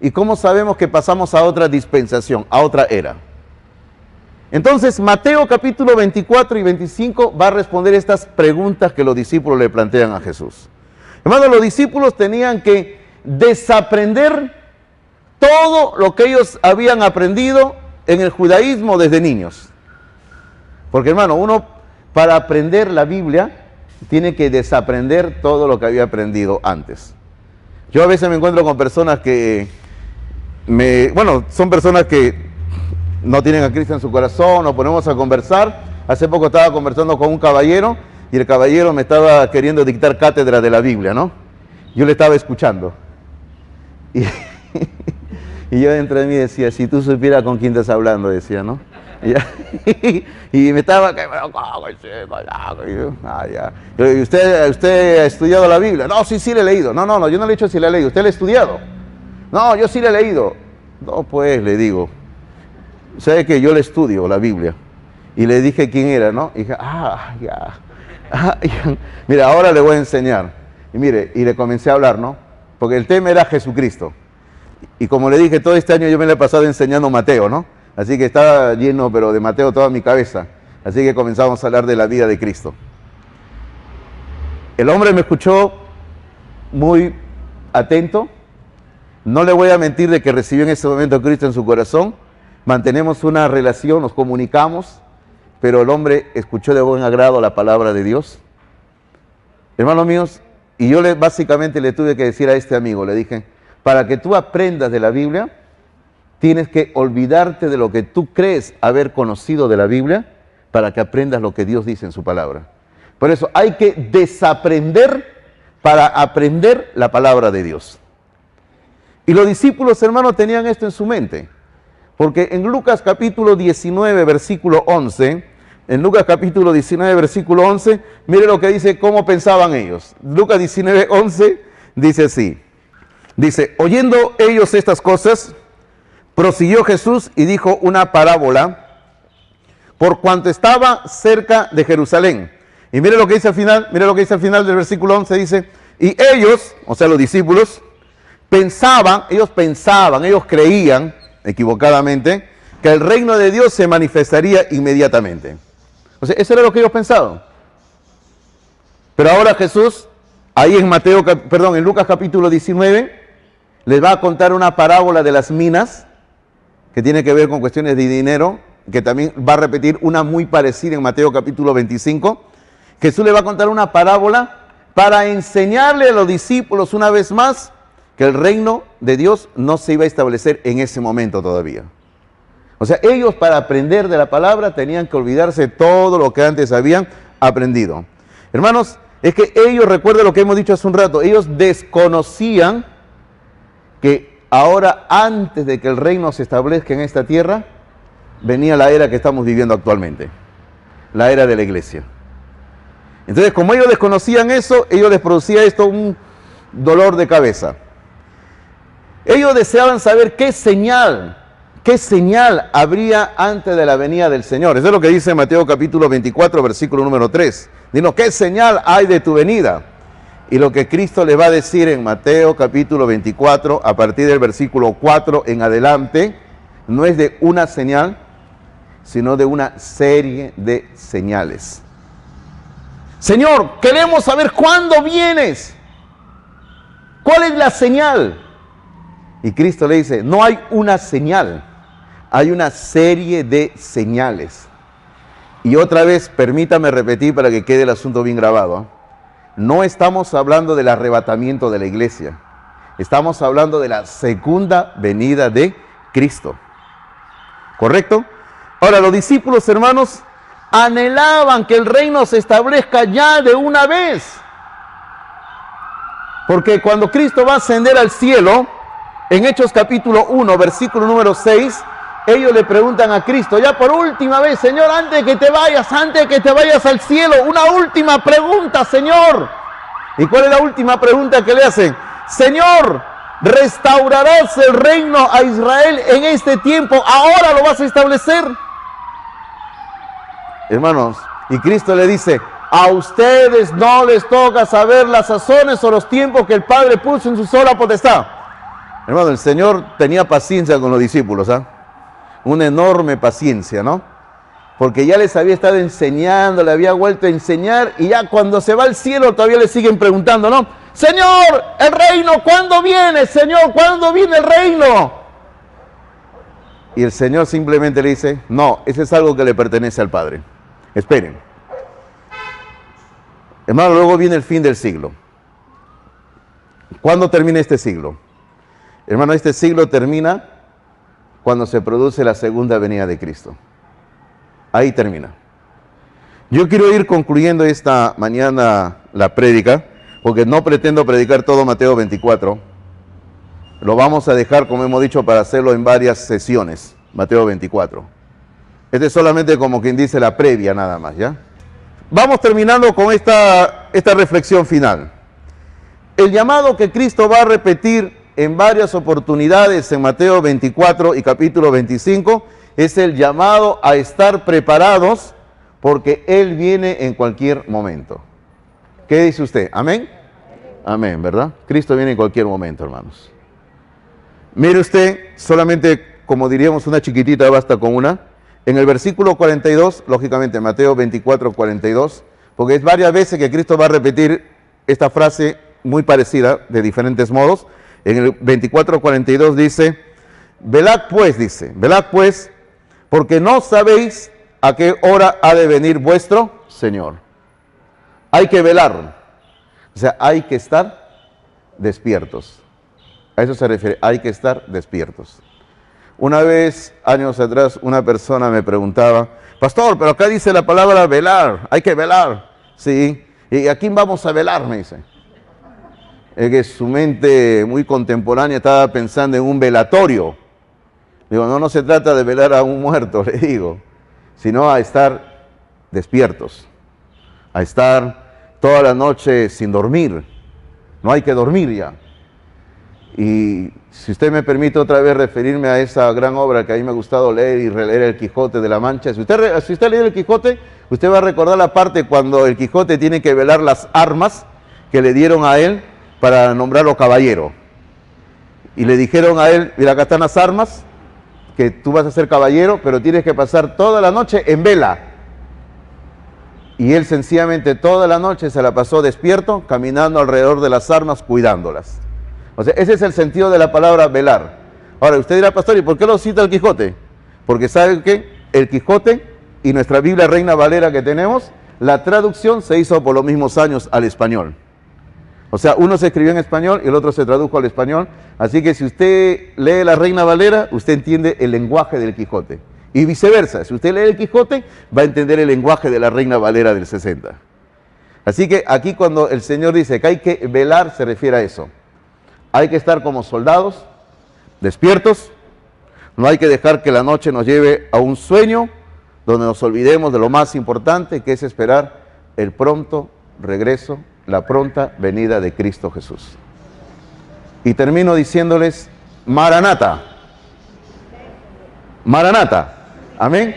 ¿y cómo sabemos que pasamos a otra dispensación, a otra era? Entonces, Mateo capítulo 24 y 25 va a responder estas preguntas que los discípulos le plantean a Jesús. Hermanos, los discípulos tenían que desaprender todo lo que ellos habían aprendido en el judaísmo desde niños. Porque hermano, uno para aprender la Biblia tiene que desaprender todo lo que había aprendido antes. Yo a veces me encuentro con personas que son personas que no tienen a Cristo en su corazón, nos ponemos a conversar. Hace poco estaba conversando con un caballero y el caballero me estaba queriendo dictar cátedra de la Biblia, ¿no? Yo le estaba escuchando. Y, y yo dentro de mí decía, si tú supieras con quién estás hablando, decía, ¿no? Y me estaba... ¿Y usted ha estudiado la Biblia? No, sí le he leído. No, yo no le he dicho si la he leído. ¿Usted la ha estudiado? No, yo sí la he leído. No, pues, le digo, ¿sabe que yo le estudio la Biblia? Y le dije quién era, ¿no? Y dije, ya. Mira, ahora le voy a enseñar. Y mire, y le comencé a hablar, ¿no? Porque el tema era Jesucristo. Y como le dije, todo este año yo me lo he pasado enseñando Mateo, ¿no? Así que estaba lleno, pero de Mateo toda mi cabeza. Así que comenzamos a hablar de la vida de Cristo. El hombre me escuchó muy atento. No le voy a mentir de que recibió en ese momento a Cristo en su corazón. Mantenemos una relación, nos comunicamos, pero el hombre escuchó de buen agrado la palabra de Dios. Hermanos míos, y yo básicamente le tuve que decir a este amigo, le dije, para que tú aprendas de la Biblia, tienes que olvidarte de lo que tú crees haber conocido de la Biblia para que aprendas lo que Dios dice en su palabra. Por eso hay que desaprender para aprender la palabra de Dios. Y los discípulos, hermanos, tenían esto en su mente. Porque en Lucas capítulo 19, versículo 11, mire lo que dice, cómo pensaban ellos. Lucas 19, 11 dice así. Dice, oyendo ellos estas cosas, prosiguió Jesús y dijo una parábola por cuanto estaba cerca de Jerusalén. Y mire lo que dice al final, del versículo 11, dice, y ellos, o sea los discípulos, ellos creían, equivocadamente, que el reino de Dios se manifestaría inmediatamente. O sea, eso era lo que ellos pensaban. Pero ahora Jesús, ahí en Lucas capítulo 19, les va a contar una parábola de las minas, que tiene que ver con cuestiones de dinero, que también va a repetir una muy parecida en Mateo capítulo 25. Jesús le va a contar una parábola para enseñarle a los discípulos una vez más que el reino de Dios no se iba a establecer en ese momento todavía. O sea, ellos para aprender de la palabra tenían que olvidarse de todo lo que antes habían aprendido. Hermanos, es que ellos, recuerden lo que hemos dicho hace un rato, ellos desconocían que ahora, antes de que el reino se establezca en esta tierra, venía la era que estamos viviendo actualmente, la era de la iglesia. Entonces, como ellos desconocían eso, ellos les producía esto un dolor de cabeza. Ellos deseaban saber qué señal habría antes de la venida del Señor. Eso es lo que dice Mateo capítulo 24, versículo número 3. Dinos, ¿qué señal hay de tu venida? Y lo que Cristo les va a decir en Mateo capítulo 24, a partir del versículo 4 en adelante, no es de una señal, sino de una serie de señales. Señor, queremos saber cuándo vienes. ¿Cuál es la señal? Y Cristo le dice, no hay una señal, hay una serie de señales. Y otra vez, permítame repetir para que quede el asunto bien grabado. No estamos hablando del arrebatamiento de la iglesia. Estamos hablando de la segunda venida de Cristo. ¿Correcto? Ahora, los discípulos, hermanos, anhelaban que el reino se establezca ya de una vez. Porque cuando Cristo va a ascender al cielo, en Hechos capítulo 1, versículo número 6, ellos le preguntan a Cristo, ya por última vez, Señor, antes de que te vayas al cielo, una última pregunta, Señor. ¿Y cuál es la última pregunta que le hacen? Señor, ¿restaurarás el reino a Israel en este tiempo? ¿Ahora lo vas a establecer? Hermanos, y Cristo le dice, a ustedes no les toca saber las sazones o los tiempos que el Padre puso en su sola potestad. Hermano, el Señor tenía paciencia con los discípulos, ¿ah? Una enorme paciencia, ¿no? Porque ya les había estado enseñando, le había vuelto a enseñar, y ya cuando se va al cielo todavía le siguen preguntando, ¿no? Señor, el reino, ¿cuándo viene? Señor, ¿cuándo viene el reino? Y el Señor simplemente le dice, no, ese es algo que le pertenece al Padre. Esperen. Hermano, luego viene el fin del siglo. ¿Cuándo termina este siglo? Hermano, este siglo termina cuando se produce la segunda venida de Cristo. Ahí termina. Yo quiero ir concluyendo esta mañana la prédica, porque no pretendo predicar todo Mateo 24. Lo vamos a dejar, como hemos dicho, para hacerlo en varias sesiones, Mateo 24. Este es solamente como quien dice la previa nada más, ¿ya? Vamos terminando con esta reflexión final. El llamado que Cristo va a repetir en varias oportunidades en Mateo 24 y capítulo 25 es el llamado a estar preparados porque Él viene en cualquier momento. ¿Qué dice usted? ¿Amén? Amén, ¿verdad? Cristo viene en cualquier momento, hermanos. Mire usted, solamente como diríamos una chiquitita, basta con una. En el versículo 42, lógicamente Mateo 24, 42, porque es varias veces que Cristo va a repetir esta frase muy parecida, de diferentes modos. En el 24, 42 dice, velad pues, porque no sabéis a qué hora ha de venir vuestro Señor. Hay que velar, o sea, hay que estar despiertos. A eso se refiere, hay que estar despiertos. Una vez, años atrás, una persona me preguntaba, pastor, pero acá dice la palabra velar, hay que velar. Sí, ¿y a quién vamos a velar? Me dice. Es que su mente muy contemporánea estaba pensando en un velatorio. Digo, no se trata de velar a un muerto, le digo, sino a estar despiertos, a estar toda la noche sin dormir. No hay que dormir ya. Y si usted me permite otra vez referirme a esa gran obra que a mí me ha gustado leer y releer, El Quijote de la Mancha. Si usted lee El Quijote, usted va a recordar la parte cuando el Quijote tiene que velar las armas que le dieron a él para nombrarlo caballero. Y le dijeron a él, mira, acá están las armas, que tú vas a ser caballero, pero tienes que pasar toda la noche en vela. Y él sencillamente toda la noche se la pasó despierto, caminando alrededor de las armas, cuidándolas. O sea, ese es el sentido de la palabra velar. Ahora, usted dirá, pastor, ¿y por qué lo cita el Quijote? Porque ¿saben qué? El Quijote y nuestra Biblia Reina Valera que tenemos, la traducción se hizo por los mismos años al español. O sea, uno se escribió en español y el otro se tradujo al español. Así que si usted lee la Reina Valera, usted entiende el lenguaje del Quijote. Y viceversa, si usted lee el Quijote, va a entender el lenguaje de la Reina Valera del 60. Así que aquí cuando el Señor dice que hay que velar, se refiere a eso. Hay que estar como soldados, despiertos. No hay que dejar que la noche nos lleve a un sueño donde nos olvidemos de lo más importante, que es esperar el pronto regreso, la pronta venida de Cristo Jesús. Y termino diciéndoles, Maranata. Maranata. Amén.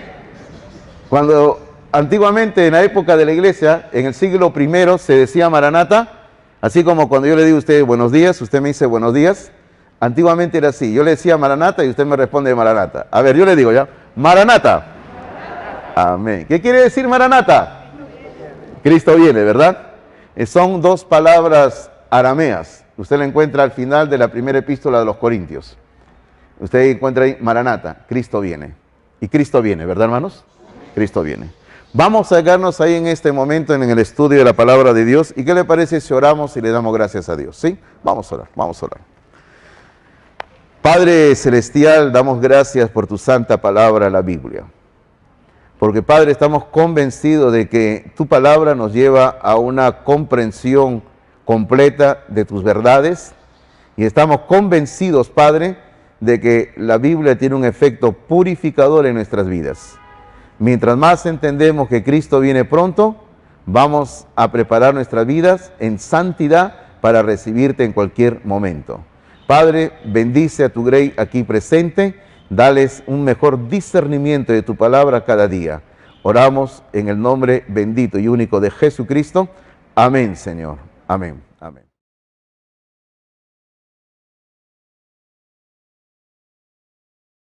Cuando antiguamente en la época de la iglesia, en el siglo I, se decía Maranata, así como cuando yo le digo a usted buenos días, usted me dice buenos días. Antiguamente era así, yo le decía Maranata y usted me responde Maranata. A ver, yo le digo ya, Maranata. Amén. ¿Qué quiere decir Maranata? Cristo viene, ¿verdad? Son dos palabras arameas. Usted la encuentra al final de la primera epístola de los Corintios. Usted encuentra ahí Maranata, Cristo viene. Y Cristo viene, ¿verdad, hermanos? Cristo viene. Vamos a quedarnos ahí en este momento en el estudio de la palabra de Dios. ¿Y qué le parece si oramos y le damos gracias a Dios? ¿Sí? Vamos a orar, vamos a orar. Padre Celestial, damos gracias por tu santa palabra, la Biblia. Porque, Padre, estamos convencidos de que tu palabra nos lleva a una comprensión completa de tus verdades. Y estamos convencidos, Padre, de que la Biblia tiene un efecto purificador en nuestras vidas. Mientras más entendemos que Cristo viene pronto, vamos a preparar nuestras vidas en santidad para recibirte en cualquier momento. Padre, bendice a tu grey aquí presente, dales un mejor discernimiento de tu palabra cada día. Oramos en el nombre bendito y único de Jesucristo. Amén, Señor. Amén. Amén.